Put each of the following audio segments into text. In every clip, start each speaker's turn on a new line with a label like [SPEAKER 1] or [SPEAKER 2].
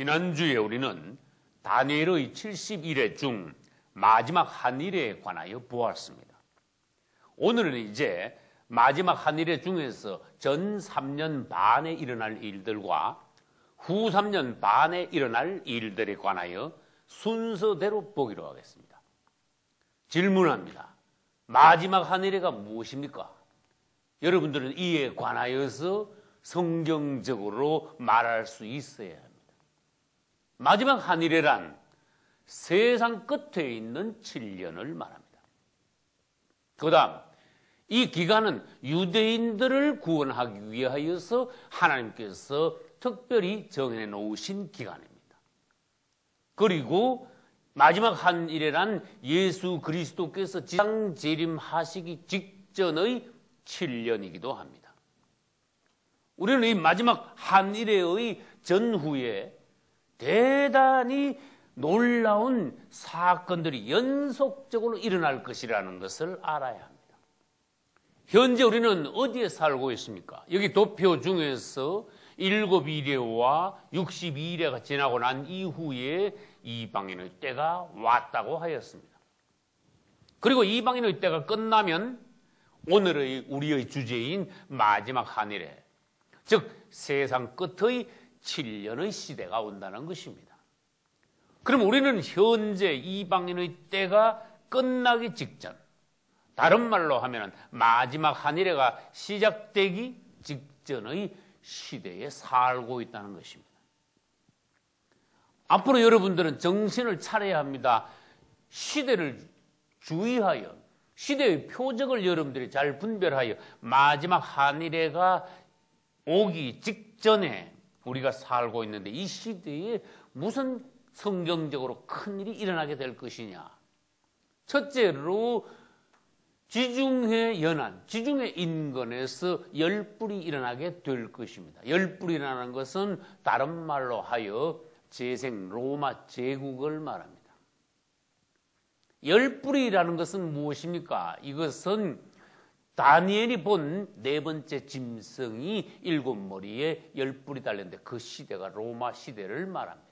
[SPEAKER 1] 지난주에 우리는 다니엘의 70일에 중 마지막 한 일에 관하여 보았습니다. 오늘은 이제 마지막 한 일에 중에서 전 3년 반에 일어날 일들과 후 3년 반에 일어날 일들에 관하여 순서대로 보기로 하겠습니다. 질문합니다. 마지막 한 일에가 무엇입니까? 여러분들은 이에 관하여서 성경적으로 말할 수 있어야 합니다. 마지막 한 일에란 세상 끝에 있는 7년을 말합니다. 그 다음 이 기간은 유대인들을 구원하기 위하여서 하나님께서 특별히 정해 놓으신 기간입니다. 그리고 마지막 한 일에란 예수 그리스도께서 지상 재림하시기 직전의 7년이기도 합니다. 우리는 이 마지막 한 일의 전후에 대단히 놀라운 사건들이 연속적으로 일어날 것이라는 것을 알아야 합니다. 현재 우리는 어디에 살고 있습니까? 여기 도표 중에서 7이래와 62이래가 지나고 난 이후에 이방인의 때가 왔다고 하였습니다. 그리고 이방인의 때가 끝나면 오늘의 우리의 주제인 마지막 한 일에, 즉 세상 끝의 7년의 시대가 온다는 것입니다. 그럼 우리는 현재 이방인의 때가 끝나기 직전, 다른 말로 하면 마지막 한 일에가 시작되기 직전의 시대에 살고 있다는 것입니다. 앞으로 여러분들은 정신을 차려야 합니다. 시대를 주의하여 시대의 표적을 여러분들이 잘 분별하여 마지막 한 일에가 오기 직전에 우리가 살고 있는데 이 시대에 무슨 성경적으로 큰일이 일어나게 될 것이냐. 첫째로 지중해 연안, 지중해 인근에서 열불이 일어나게 될 것입니다. 열불이라는 것은 다른 말로 하여 재생 로마 제국을 말합니다. 열불이라는 것은 무엇입니까? 이것은 다니엘이 본 네 번째 짐승이 7머리에 열불이 달렸는데 그 시대가 로마 시대를 말합니다.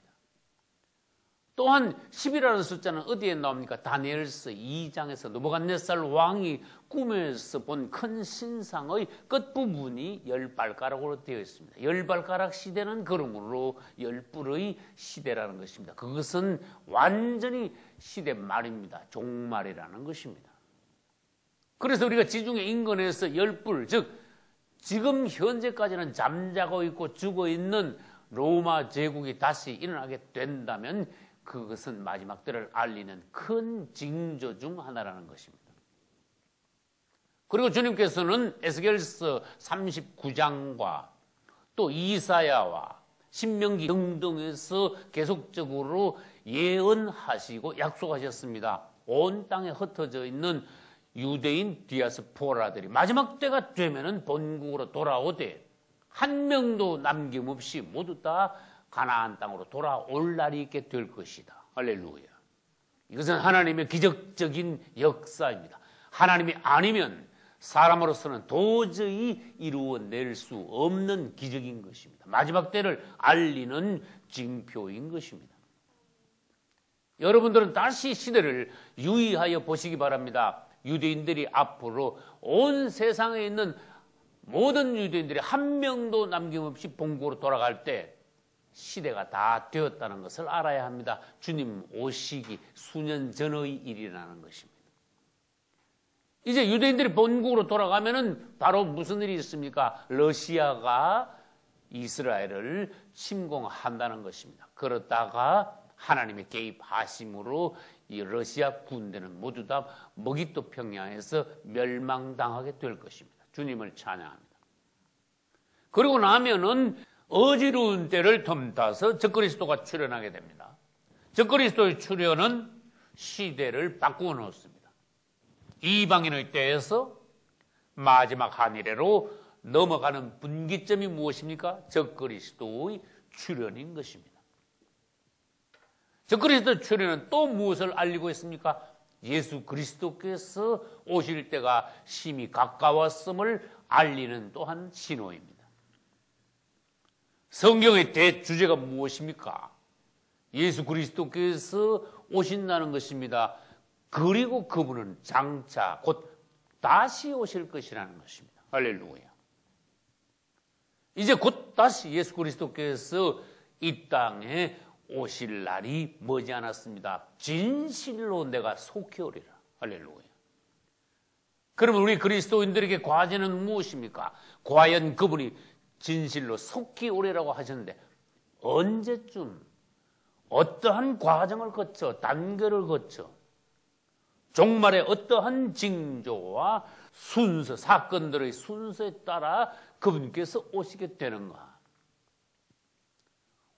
[SPEAKER 1] 또한 10이라는 숫자는 어디에 나옵니까? 다니엘서 2장에서 느부갓네살 왕이 꿈에서 본 큰 신상의 끝부분이 10발가락으로 되어 있습니다. 10발가락 시대는 그러므로 열불의 시대라는 것입니다. 그것은 완전히 시대 말입니다. 종말이라는 것입니다. 그래서 우리가 지중해 인근에서 열불, 즉 지금 현재까지는 잠자고 있고 죽어 있는 로마 제국이 다시 일어나게 된다면 그것은 마지막 때를 알리는 큰 징조 중 하나라는 것입니다. 그리고 주님께서는 에스겔서 39장과 또 이사야와 신명기 등등에서 계속적으로 예언하시고 약속하셨습니다. 온 땅에 흩어져 있는 유대인 디아스포라들이 마지막 때가 되면은 본국으로 돌아오되 한 명도 남김없이 모두 다 가나안 땅으로 돌아올 날이 있게 될 것이다. 할렐루야. 이것은 하나님의 기적적인 역사입니다. 하나님이 아니면 사람으로서는 도저히 이루어낼 수 없는 기적인 것입니다. 마지막 때를 알리는 징표인 것입니다. 여러분들은 다시 시대를 유의하여 보시기 바랍니다. 유대인들이 앞으로 온 세상에 있는 모든 유대인들이 한 명도 남김없이 본국으로 돌아갈 때 시대가 다 되었다는 것을 알아야 합니다. 주님 오시기 수년 전의 일이라는 것입니다. 이제 유대인들이 본국으로 돌아가면은 바로 무슨 일이 있습니까? 러시아가 이스라엘을 침공한다는 것입니다. 그러다가 하나님의 개입하심으로 이 러시아 군대는 모두 다 머기토 평야에서 멸망당하게 될 것입니다. 주님을 찬양합니다. 그리고 나면은 어지러운 때를 틈타서 적그리스도가 출현하게 됩니다. 적그리스도의 출현은 시대를 바꾸어 놓습니다. 이방인의 때에서 마지막 한 일에로 넘어가는 분기점이 무엇입니까? 적그리스도의 출현인 것입니다. 적그리스도 출현은 또 무엇을 알리고 있습니까? 예수 그리스도께서 오실 때가 심히 가까웠음을 알리는 또한 신호입니다. 성경의 대주제가 무엇입니까? 예수 그리스도께서 오신다는 것입니다. 그리고 그분은 장차 곧 다시 오실 것이라는 것입니다. 할렐루야. 이제 곧 다시 예수 그리스도께서 이 땅에 오실 날이 머지않았습니다. 진실로 내가 속히 오리라. 할렐루야. 그러면 우리 그리스도인들에게 과제는 무엇입니까? 과연 그분이 진실로 속히 오리라고 하셨는데 언제쯤 어떠한 과정을 거쳐 단계를 거쳐 종말의 어떠한 징조와 순서, 사건들의 순서에 따라 그분께서 오시게 되는가?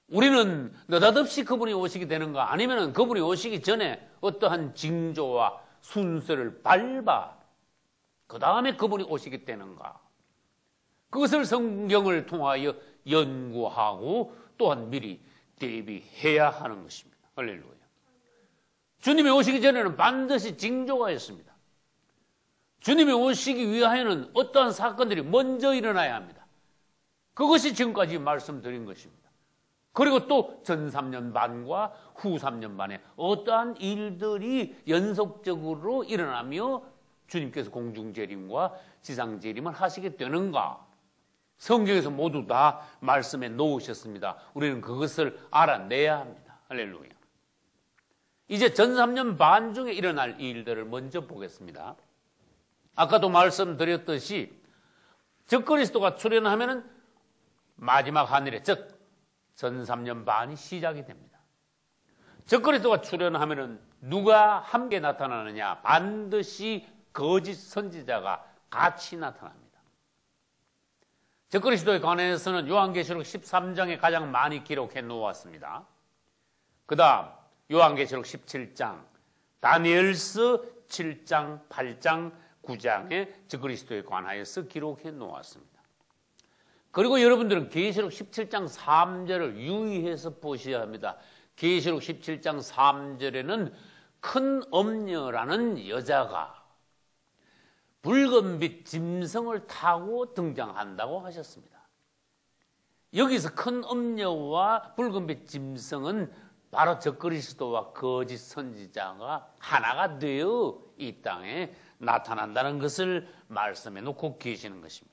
[SPEAKER 1] 우리는 느닷없이 그분이 오시게 되는가? 아니면 그분이 오시기 전에 어떠한 징조와 순서를 밟아 그 다음에 그분이 오시게 되는가? 그것을 성경을 통하여 연구하고 또한 미리 대비해야 하는 것입니다. 할렐루야. 주님이 오시기 전에는 반드시 징조가 있습니다. 주님이 오시기 위하여는 어떠한 사건들이 먼저 일어나야 합니다. 그것이 지금까지 말씀드린 것입니다. 그리고 또 전 3년 반과 후 3년 반에 어떠한 일들이 연속적으로 일어나며 주님께서 공중재림과 지상재림을 하시게 되는가? 성경에서 모두 다 말씀해 놓으셨습니다. 우리는 그것을 알아내야 합니다. 할렐루야. 이제 전 3년 반 중에 일어날 일들을 먼저 보겠습니다. 아까도 말씀드렸듯이 적그리스도가 출현하면은 마지막 하늘에 즉 전 3년 반이 시작이 됩니다. 적그리스도가 출현하면은 누가 함께 나타나느냐? 반드시 거짓 선지자가 같이 나타납니다. 적그리스도에 관해서는 요한계시록 13장에 가장 많이 기록해 놓았습니다. 그 다음 요한계시록 17장, 다니엘서 7장, 8장, 9장에 적그리스도에 관하여서 기록해 놓았습니다. 그리고 여러분들은 계시록 17장 3절을 유의해서 보셔야 합니다. 계시록 17장 3절에는 큰 엄녀라는 여자가 붉은빛 짐승을 타고 등장한다고 하셨습니다. 여기서 큰 엄녀와 붉은빛 짐승은 바로 적그리스도와 거짓 선지자가 하나가 되어 이 땅에 나타난다는 것을 말씀해 놓고 계시는 것입니다.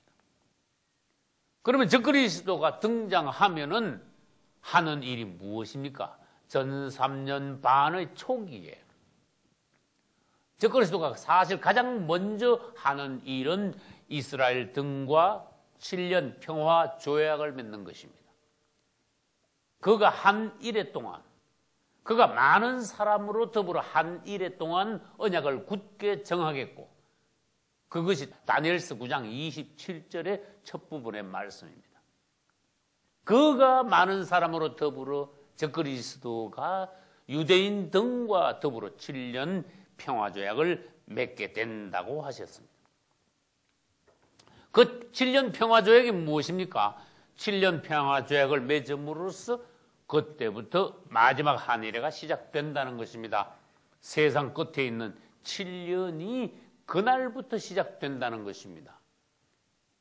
[SPEAKER 1] 그러면 적그리스도가 등장하면은 하는 일이 무엇입니까? 전 3년 반의 초기에 적그리스도가 사실 가장 먼저 하는 일은 이스라엘 등과 7년 평화 조약을 맺는 것입니다. 그가 한 일해 동안 그가 많은 사람으로 더불어 한 일해 동안 언약을 굳게 정하겠고 그것이 다니엘서 9장 27절의 첫 부분의 말씀입니다. 그가 많은 사람으로 더불어 적그리스도가 유대인 등과 더불어 7년 평화조약을 맺게 된다고 하셨습니다. 그 7년 평화조약이 무엇입니까? 7년 평화조약을 맺음으로써 그때부터 마지막 한일회가 시작된다는 것입니다. 세상 끝에 있는 7년이 그날부터 시작된다는 것입니다.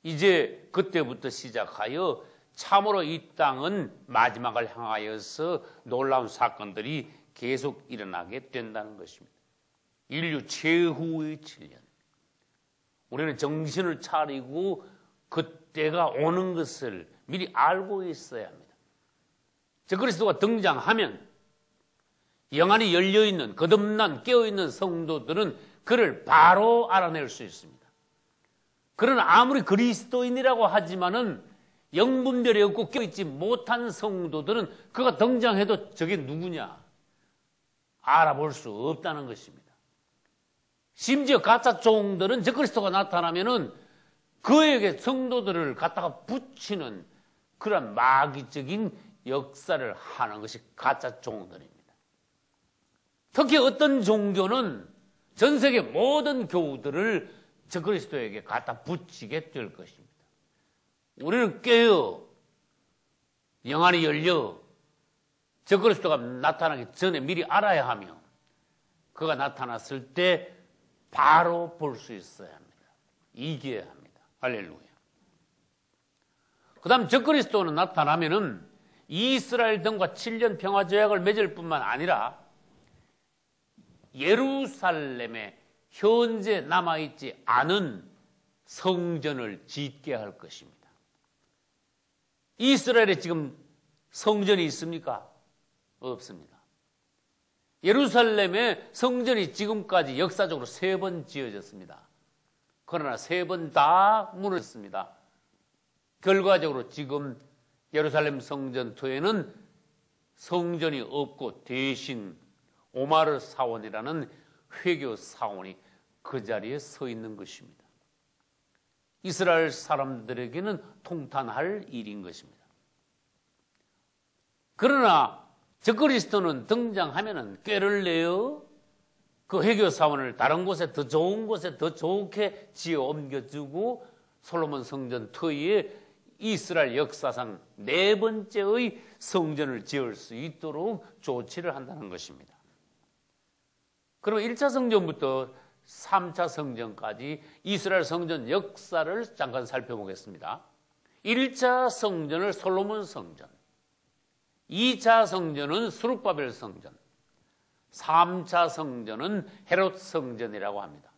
[SPEAKER 1] 이제 그때부터 시작하여 참으로 이 땅은 마지막을 향하여서 놀라운 사건들이 계속 일어나게 된다는 것입니다. 인류 최후의 7년. 우리는 정신을 차리고 그때가 오는 것을 미리 알고 있어야 합니다. 적그리스도가 등장하면 영안이 열려있는 거듭난 깨어있는 성도들은 그를 바로 알아낼 수 있습니다. 그러나 아무리 그리스도인이라고 하지만은 영분별이 없고 깨어있지 못한 성도들은 그가 등장해도 저게 누구냐 알아볼 수 없다는 것입니다. 심지어 가짜 종들은 적그리스도가 나타나면은 그에게 성도들을 갖다가 붙이는 그런 마귀적인 역사를 하는 것이 가짜 종들입니다. 특히 어떤 종교는 전 세계 모든 교우들을 적그리스도에게 갖다 붙이게 될 것입니다. 우리는 깨어 영안이 열려 적그리스도가 나타나기 전에 미리 알아야 하며 그가 나타났을 때 바로 볼 수 있어야 합니다. 이겨야 합니다. 할렐루야. 그 다음 적그리스도는 나타나면은 이스라엘 등과 7년 평화조약을 맺을 뿐만 아니라 예루살렘에 현재 남아있지 않은 성전을 짓게 할 것입니다. 이스라엘에 지금 성전이 있습니까? 없습니다. 예루살렘에 성전이 지금까지 역사적으로 3번 지어졌습니다. 그러나 3번 다 무너졌습니다. 결과적으로 지금 예루살렘 성전터에는 성전이 없고 대신 오마르 사원이라는 회교 사원이 그 자리에 서 있는 것입니다. 이스라엘 사람들에게는 통탄할 일인 것입니다. 그러나 적그리스도는 등장하면은 꾀를 내어 그 회교 사원을 다른 곳에 더 좋은 곳에 더 좋게 지어 옮겨주고 솔로몬 성전 터위에 이스라엘 역사상 4번째의 성전을 지을 수 있도록 조치를 한다는 것입니다. 그럼 1차 성전부터 3차 성전까지 이스라엘 성전 역사를 잠깐 살펴보겠습니다. 1차 성전을 솔로몬 성전, 2차 성전은 스룹바벨 성전, 3차 성전은 헤롯 성전이라고 합니다.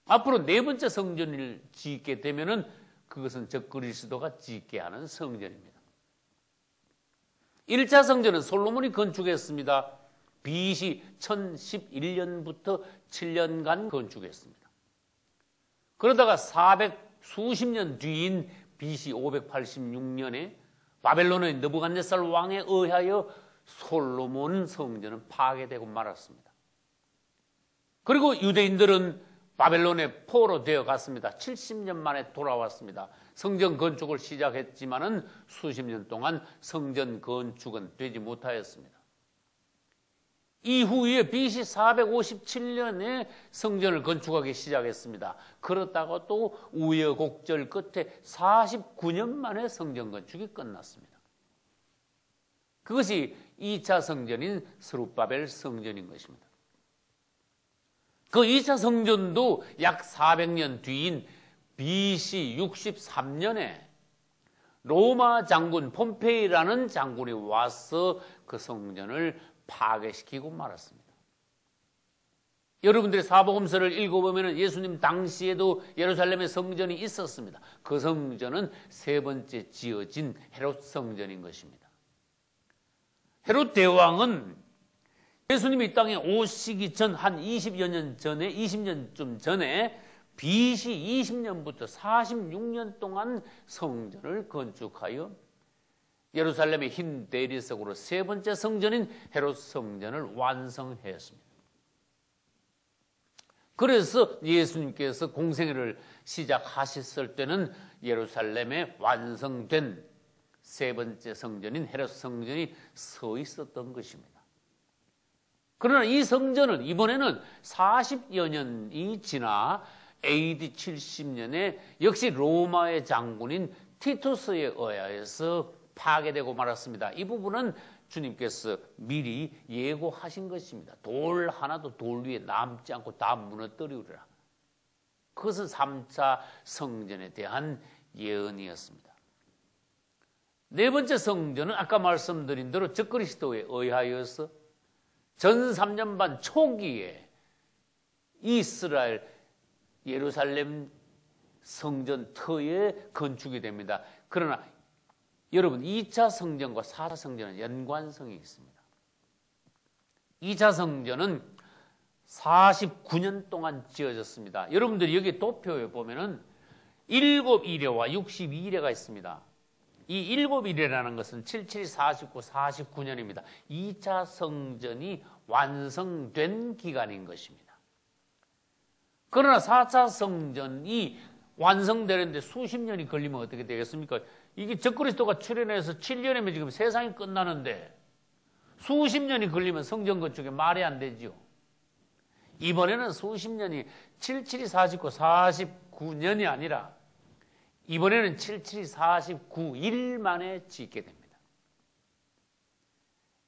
[SPEAKER 1] 앞으로 4번째 성전을 짓게 되면은 그것은 적그리스도가 짓게 하는 성전입니다. 1차 성전은 솔로몬이 건축했습니다. BC 1011년부터 7년간 건축했습니다. 그러다가 400수십 년 뒤인 BC 586년에 바벨론의 느부갓네살 왕에 의하여 솔로몬 성전은 파괴되고 말았습니다. 그리고 유대인들은 바벨론의 포로 되어 갔습니다. 70년 만에 돌아왔습니다. 성전 건축을 시작했지만은 수십 년 동안 성전 건축은 되지 못하였습니다. 이후에 BC 457년에 성전을 건축하기 시작했습니다. 그렇다가 또 우여곡절 끝에 49년 만에 성전 건축이 끝났습니다. 그것이 2차 성전인 스룹바벨 성전인 것입니다. 그 2차 성전도 약 400년 뒤인 BC 63년에 로마 장군 폼페이라는 장군이 와서 그 성전을 파괴시키고 말았습니다. 여러분들이 사복음서를 읽어보면 예수님 당시에도 예루살렘에 성전이 있었습니다. 그 성전은 3번째 지어진 헤롯 성전인 것입니다. 헤롯 대왕은 예수님이 이 땅에 오시기 전 한 20여 년 전에 20년쯤 전에 BC 20년부터 46년 동안 성전을 건축하여 예루살렘의 흰 대리석으로 3번째 성전인 헤롯 성전을 완성했습니다. 그래서 예수님께서 공생애를 시작하셨을 때는 예루살렘에 완성된 3번째 성전인 헤롯 성전이 서 있었던 것입니다. 그러나 이 성전은 이번에는 40여 년이 지나 AD 70년에 역시 로마의 장군인 티투스에 의하여서 파괴되고 말았습니다. 이 부분은 주님께서 미리 예고하신 것입니다. 돌 하나도 돌 위에 남지 않고 다 무너뜨리리라. 그것은 3차 성전에 대한 예언이었습니다. 4번째 성전은 아까 말씀드린 대로 적그리스도에 의하여서 전 3년 반 초기에 이스라엘 예루살렘 성전 터에 건축이 됩니다. 그러나 여러분 2차 성전과 4차 성전은 연관성이 있습니다. 2차 성전은 49년 동안 지어졌습니다. 여러분들이 여기 도표에 보면은 7이레와 62이레가 있습니다. 이 7이레라는 것은 77, 49, 49년입니다. 2차 성전이 완성된 기간인 것입니다. 그러나 4차 성전이 완성되는데 수십 년이 걸리면 어떻게 되겠습니까? 이게 적그리스도가 출현해서 7년이면 지금 세상이 끝나는데 수십 년이 걸리면 성전 건축이 말이 안 되죠. 이번에는 수십 년이 77, 49, 49년이 아니라 이번에는 77, 49일 만에 짓게 됩니다.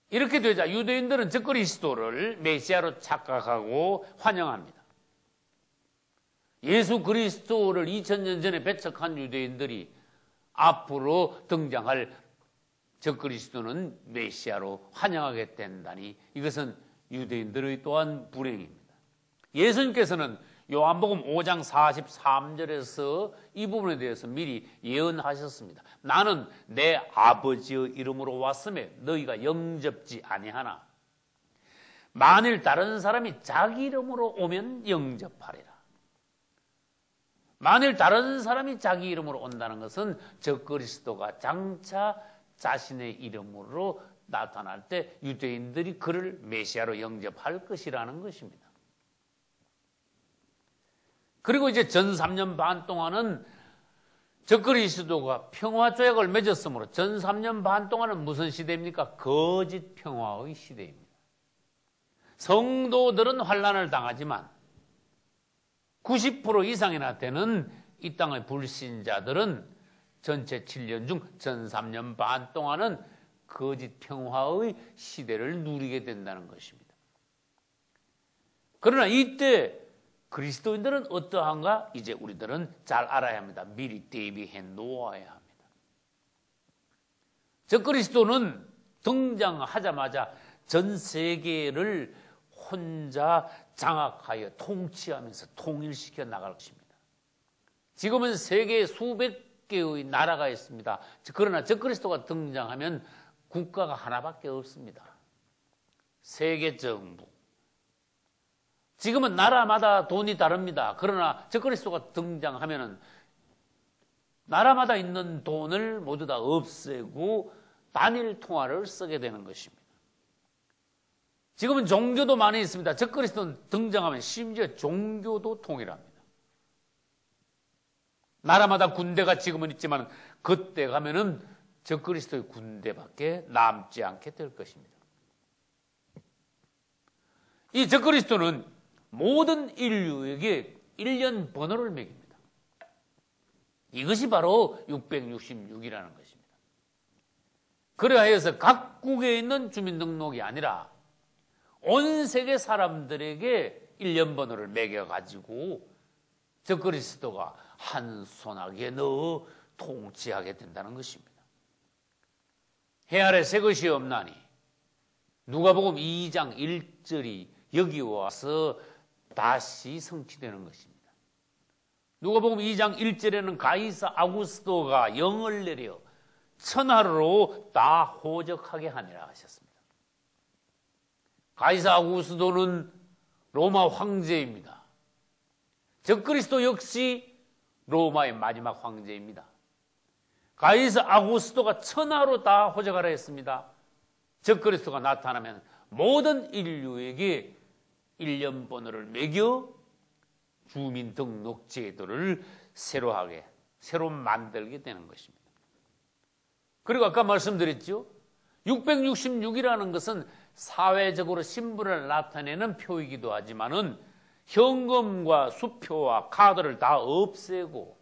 [SPEAKER 1] 이렇게 되자 유대인들은 적그리스도를 메시아로 착각하고 환영합니다. 예수 그리스도를 2000년 전에 배척한 유대인들이 앞으로 등장할 적그리스도는 메시아로 환영하게 된다니 이것은 유대인들의 또한 불행입니다. 예수님께서는 요한복음 5장 43절에서 이 부분에 대해서 미리 예언하셨습니다. 나는 내 아버지의 이름으로 왔음에 너희가 영접지 아니하나 만일 다른 사람이 자기 이름으로 오면 영접하리라. 만일 다른 사람이 자기 이름으로 온다는 것은 적그리스도가 장차 자신의 이름으로 나타날 때 유대인들이 그를 메시아로 영접할 것이라는 것입니다. 그리고 이제 전 3년 반 동안은 적그리스도가 평화조약을 맺었으므로 전 3년 반 동안은 무슨 시대입니까? 거짓 평화의 시대입니다. 성도들은 환난을 당하지만 90% 이상이나 되는 이 땅의 불신자들은 전체 7년 중 전 3년 반 동안은 거짓 평화의 시대를 누리게 된다는 것입니다. 그러나 이때 그리스도인들은 어떠한가? 이제 우리들은 잘 알아야 합니다. 미리 대비해 놓아야 합니다. 적그리스도는 등장하자마자 전 세계를 혼자 장악하여 통치하면서 통일시켜 나갈 것입니다. 지금은 세계에 수백 개의 나라가 있습니다. 그러나 적그리스도가 등장하면 국가가 하나밖에 없습니다. 세계 정부. 지금은 나라마다 돈이 다릅니다. 그러나 적그리스도가 등장하면은 나라마다 있는 돈을 모두 다 없애고 단일 통화를 쓰게 되는 것입니다. 지금은 종교도 많이 있습니다. 적그리스도는 등장하면 심지어 종교도 통일합니다. 나라마다 군대가 지금은 있지만 그때 가면은 적그리스도의 군대밖에 남지 않게 될 것입니다. 이 적그리스도는 모든 인류에게 1년 번호를 매깁니다. 이것이 바로 666이라는 것입니다. 그래서 각국에 있는 주민등록이 아니라 온 세계 사람들에게 1년 번호를 매겨가지고 적그리스도가 한 손아귀에 넣어 통치하게 된다는 것입니다. 해 아래 새 것이 없나니 누가복음 2장 1절이 여기 와서 다시 성취되는 것입니다. 누가복음 2장 1절에는 가이사 아구스도가 영을 내려 천하로 다 호적하게 하니라 하셨습니다. 가이사 아구스도는 로마 황제입니다. 적그리스도 역시 로마의 마지막 황제입니다. 가이사 아구스도가 천하로 다 호적하라 했습니다. 적그리스도가 나타나면 모든 인류에게 1년 번호를 매겨 주민등록 제도를 새로 만들게 되는 것입니다. 그리고 아까 말씀드렸죠. 666이라는 것은 사회적으로 신분을 나타내는 표이기도 하지만은 현금과 수표와 카드를 다 없애고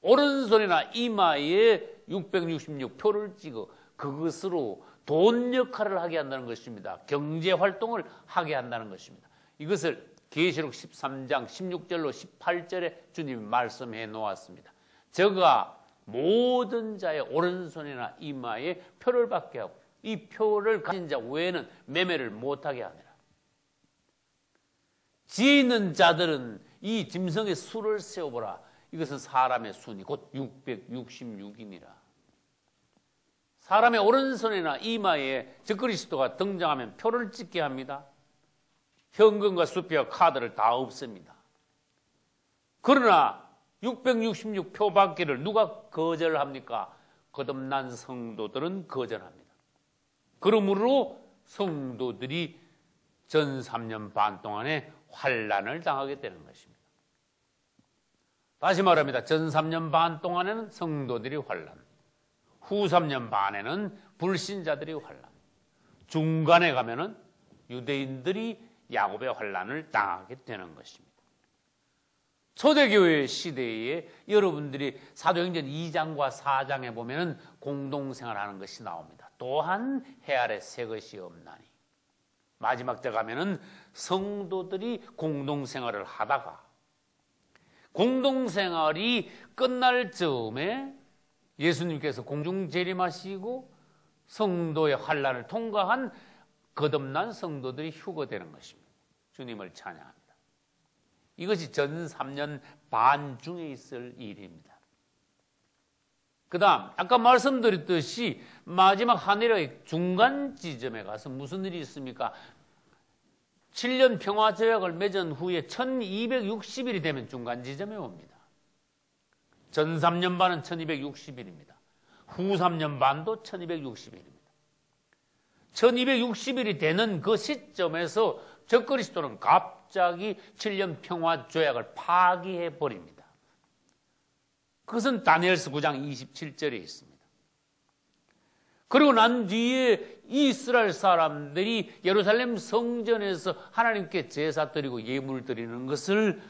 [SPEAKER 1] 오른손이나 이마에 666표를 찍어 그것으로 돈 역할을 하게 한다는 것입니다. 경제 활동을 하게 한다는 것입니다. 이것을 계시록 13장 16절로 18절에 주님이 말씀해 놓았습니다. 저가 모든 자의 오른손이나 이마에 표를 받게 하고 이 표를 가진 자 외에는 매매를 못하게 하니라. 지혜 있는 자들은 이 짐승의 수를 세어보라. 이것은 사람의 수니 곧 666이니라. 사람의 오른손이나 이마에 적그리스도가 등장하면 표를 찍게 합니다. 현금과 수표와 카드를 다 없앱니다. 그러나 666표 받기를 누가 거절합니까? 거듭난 성도들은 거절합니다. 그러므로 성도들이 전 3년 반 동안에 환난을 당하게 되는 것입니다. 다시 말합니다. 전 3년 반 동안에는 성도들이 환난, 후 3년 반에는 불신자들이 환난, 중간에 가면은 유대인들이 야곱의 환난을 당하게 되는 것입니다. 초대교회 시대에 여러분들이 사도행전 2장과 4장에 보면은 공동생활하는 것이 나옵니다. 또한 해 아래 새 것이 없나니. 마지막 때 가면은 성도들이 공동생활을 하다가 공동생활이 끝날 즈음에 예수님께서 공중 재림하시고 성도의 환난을 통과한 거듭난 성도들이 휴거되는 것입니다. 주님을 찬양합니다. 이것이 전 3년 반 중에 있을 일입니다. 그 다음 아까 말씀드렸듯이 마지막 하늘의 중간 지점에 가서 무슨 일이 있습니까? 7년 평화조약을 맺은 후에 1260일이 되면 중간 지점에 옵니다. 전 3년 반은 1260일입니다. 후 3년 반도 1260일입니다. 1260일이 되는 그 시점에서 적그리스도는 갑자기 7년 평화조약을 파기해 버립니다. 그것은 다니엘서 9장 27절에 있습니다. 그리고 난 뒤에 이스라엘 사람들이 예루살렘 성전에서 하나님께 제사 드리고 예물 드리는 것을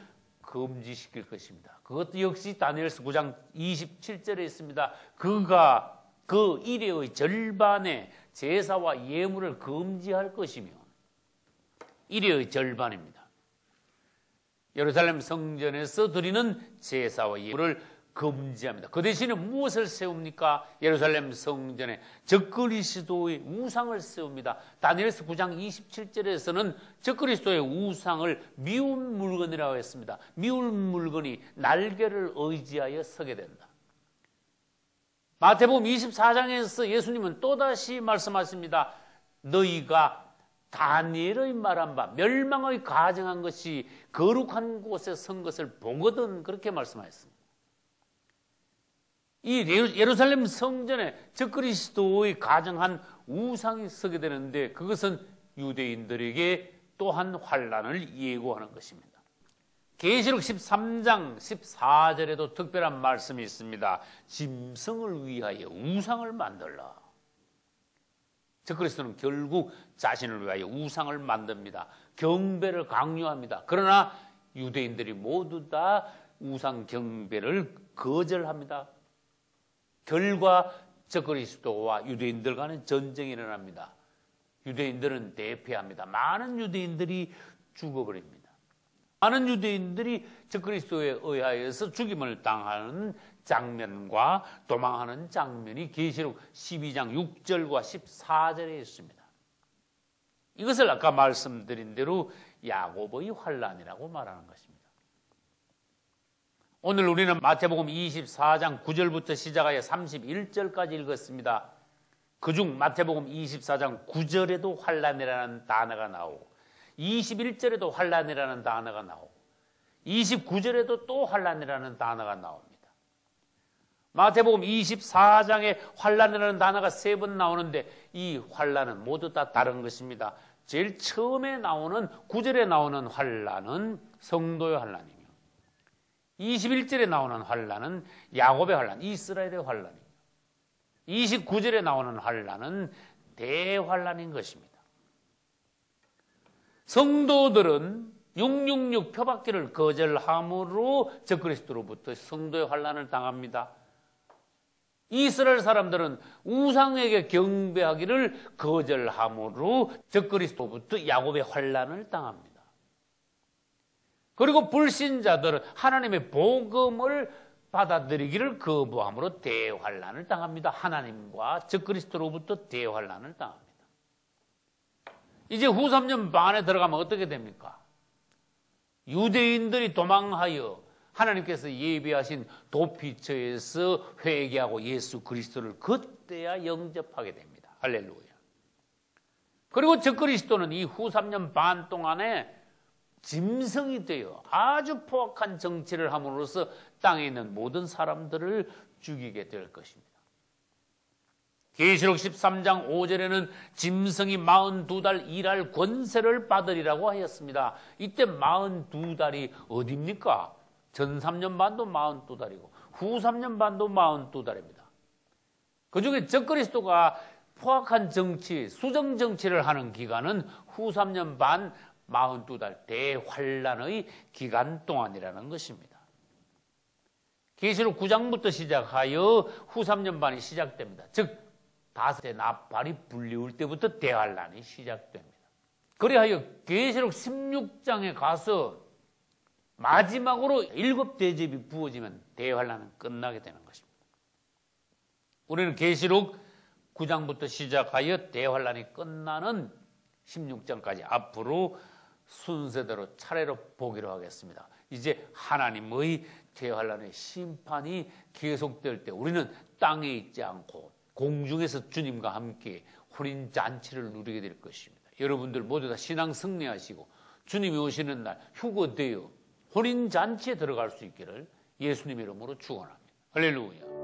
[SPEAKER 1] 금지시킬 것입니다. 그것도 역시 다니엘서 9장 27절에 있습니다. 그가 그 일회의 절반의 제사와 예물을 금지할 것이며, 일회의 절반입니다. 예루살렘 성전에서 드리는 제사와 예물을 금지합니다. 그 대신에 무엇을 세웁니까? 예루살렘 성전에 적그리스도의 우상을 세웁니다. 다니엘서 9장 27절에서는 적그리스도의 우상을 미운 물건이라고 했습니다. 미운 물건이 날개를 의지하여 서게 된다. 마태복음 24장에서 예수님은 또다시 말씀하십니다. 너희가 다니엘의 말한 바 멸망의 가정한 것이 거룩한 곳에 선 것을 보거든, 그렇게 말씀하셨습니다. 이 예루살렘 성전에 적그리스도의 가정한 우상이 서게 되는데 그것은 유대인들에게 또한 환난을 예고하는 것입니다. 계시록 13장 14절에도 특별한 말씀이 있습니다. 짐승을 위하여 우상을 만들라. 적그리스도는 결국 자신을 위하여 우상을 만듭니다. 경배를 강요합니다. 그러나 유대인들이 모두 다 우상 경배를 거절합니다. 결과 적그리스도와 유대인들 간의 전쟁이 일어납니다. 유대인들은 대패합니다. 많은 유대인들이 죽어버립니다. 많은 유대인들이 적그리스도에 의하여서 죽임을 당하는 장면과 도망하는 장면이 계시록 12장 6절과 14절에 있습니다. 이것을 아까 말씀드린 대로 야곱의 환난이라고 말하는 것입니다. 오늘 우리는 마태복음 24장 9절부터 시작하여 31절까지 읽었습니다. 그중 마태복음 24장 9절에도 환난이라는 단어가 나오고 21절에도 환난이라는 단어가 나오고 29절에도 또 환난이라는 단어가 나옵니다. 마태복음 24장에 환난이라는 단어가 3번 나오는데 이 환난은 모두 다 다른 것입니다. 제일 처음에 나오는 9절에 나오는 환난은 성도의 환난이며 21절에 나오는 환난은 야곱의 환난, 이스라엘의 환난이며 29절에 나오는 환난은 대환난인 것입니다. 성도들은 666 표박기를 거절함으로 적그리스도로부터 성도의 환난을 당합니다. 이스라엘 사람들은 우상에게 경배하기를 거절함으로 적그리스도로부터 야곱의 환난을 당합니다. 그리고 불신자들은 하나님의 복음을 받아들이기를 거부함으로 대환난을 당합니다. 하나님과 적그리스도로부터 대환난을 당합니다. 이제 후 3년 반에 들어가면 어떻게 됩니까? 유대인들이 도망하여 하나님께서 예비하신 도피처에서 회개하고 예수 그리스도를 그때야 영접하게 됩니다. 할렐루야. 그리고 적그리스도는 이 후 3년 반 동안에 짐승이 되어 아주 포악한 정치를 함으로써 땅에 있는 모든 사람들을 죽이게 될 것입니다. 계시록 13장 5절에는 짐승이 42달 일할 권세를 받으리라고 하였습니다. 이때 42달이 어디입니까? 전 3년 반도 42달이고 후 3년 반도 42달입니다. 그중에 적그리스도가 포악한 정치, 수정 정치를 하는 기간은 후 3년 반 42달 대환란의 기간 동안이라는 것입니다. 계시록 9장부터 시작하여 후 3년 반이 시작됩니다. 즉 다섯의 나팔이 불리울 때부터 대환란이 시작됩니다. 그리하여 계시록 16장에 가서 마지막으로 7 대접이 부어지면 대환란은 끝나게 되는 것입니다. 우리는 계시록 9장부터 시작하여 대환란이 끝나는 16장까지 앞으로 순서대로 차례로 보기로 하겠습니다. 이제 하나님의 대환란의 심판이 계속될 때 우리는 땅에 있지 않고 공중에서 주님과 함께 혼인잔치를 누리게 될 것입니다. 여러분들 모두 다 신앙 승리하시고 주님이 오시는 날 휴거되어 혼인잔치에 들어갈 수 있기를 예수님 이름으로 축원합니다. 할렐루야.